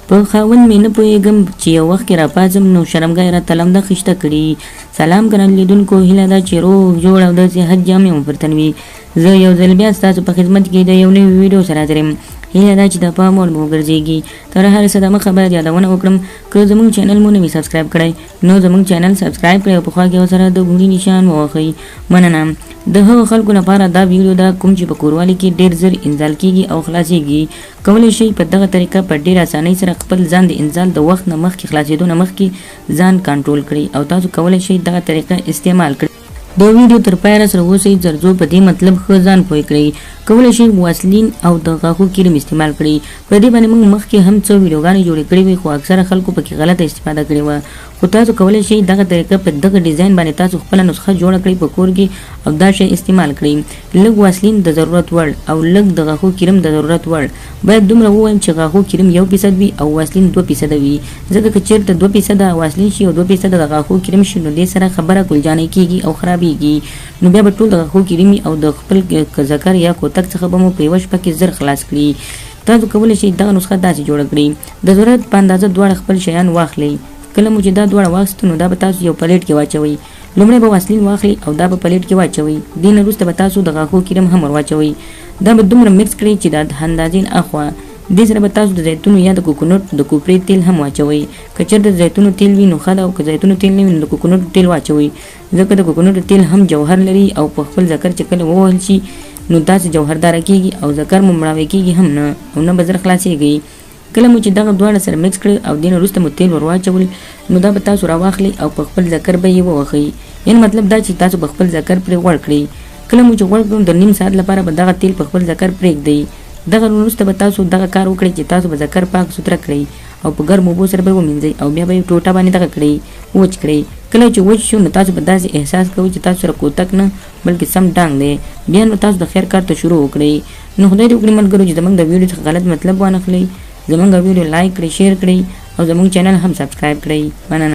په خاوند مې نه پوهېږم چې یو وخت کې راپاڅم نو شرمګاه راته لمده خیشته کړي. سلام ګران لیدونکو، هیله ده چې روغ جوړ او د صحت جامې مو پر تن وي. زه یو ځل بیا ستاسو په خدمت کې د یو نوي ویډیو سره حاضر یم. هیله ده چې د پام وړ مو وګرځېږي. تر هر څه دمخه باید یادونه وکړم که زموږ چینل مو نه وي سبسکرایب کړی نو زموږ چینل سبسکرایب کړئ او په خوا کې ورسره د ګونګي نشان ووهئ. مننه. د هغو خلکو لپاره دا ویډیو ده کوم چې په کوروالي کې ډېر زر انزال کیږي او خلاصیږي. کولی شئ په دغه طریقه په ډېر اسانۍ سره خپل ځان د انزال د وخت نه مخکې خلاصېدو نه مخکې ځان کنټرول کړئ او تاسو کولی شئ دغه طریقه استعمال کړئ. د ویډیو تر پایه سره اوسئ ترڅو په دې مطلب ښه ځان پوه کړئ. کولی شئ واسلین او د غاښو کریم استعمال کړئ. په دې باندې موږ مخکې هم څو ویډیوګانې جوړې کړې وې خو اکثره خلکو پکې غلطه استفاده کړې وه. خو تاسو کولی شئ دغه طریقه په دغه ډیزاین باندې تاسو خپله نسخه جوړه کړئ په کور کې او دا شی استعمال کړئ. لږ واسلین د ضرورت وړ او لږ د غاښو کریم د ضرورت وړ. باید دومره ووایم چې غاښو کریم 1% وي او واسلین 2% وي، ځکه که چېرته 2% واسلین شي او 2% د غاښو کریم شي نو دې سره خبره ګلجانۍ کېږي او خرابېږي. نو بیا به ټول د غاښو کریمي او د خپل ذکر یا کوتک څخه به مو په یوه شپه کې زر خلاص کړي. تاسو کولی شئ دغه نسخه داسې جوړه کړئ. د ضرورت په اندازه دواړه خپل شیان واخلئ. کله مو چې دا دواړه واخیستو نو دا به تاسو یو پلیټ کې واچوئ. لومړی به واسلین واخلئ او دا به پلیټ کې واچوئ. دې نه وروسته به تاسو د غاښو کریم هم ور واچوئ. دا به دومره مکس کړئ چې د اندازې نه اخوا. دې سره به تاسو د زیتونو یا د کوکونټ د کوپرې تیل هم واچوئ. که چېرته د زیتونو تیل وي نو ښه ده او که زیتونو تیل نه وي نو د کوکونټ تیل واچوئ، ځکه د کوکونټ تیل هم جوهر لري او په خپل ذکر چې کله ووهل شي نو داسې جوهرداره کېږي او ذکر مو مړاوی کېږي هم نه او نه به زر خلاصېږي. کله مو چې دغه دواړه سره مکس کړئ او دې نه وروسته مو تیل ور واچول نو دا به تاسو راواخلئ او په خپل ذکر به یې ووهئ. یعنې مطلب دا چې تاسو په خپل ذکر پرې غوړ کړئ. کله مو چې غوړ کړو د نیم ساعت لپاره به دغه تیل په خپل ذکر پرېږدئ. دغه وروسته به تاسو دغه کار وکړئ چې تاسو به ذکر پاک سوتره کړئ او په ګرمو اوبو سره به ومینځئ او بیا به یې ټوټه باندې دغه کړئ وچ کړئ. کله چې وچ شو نو تاسو به داسې احساس کوئ چې تاسو سره کوتک نه بلکې سم ډانګ دی. بیا نو تاسو د خیر کار ته شروع وکړئ. نو خدای دې وکړي ملګرو چې زموږ د ویډیو څخه غلط مطلب وانخلئ. زموږ ویډیو لایک کړئ، شیر کړئ او زموږ چینل هم سبسکرایب کړئ. مننه.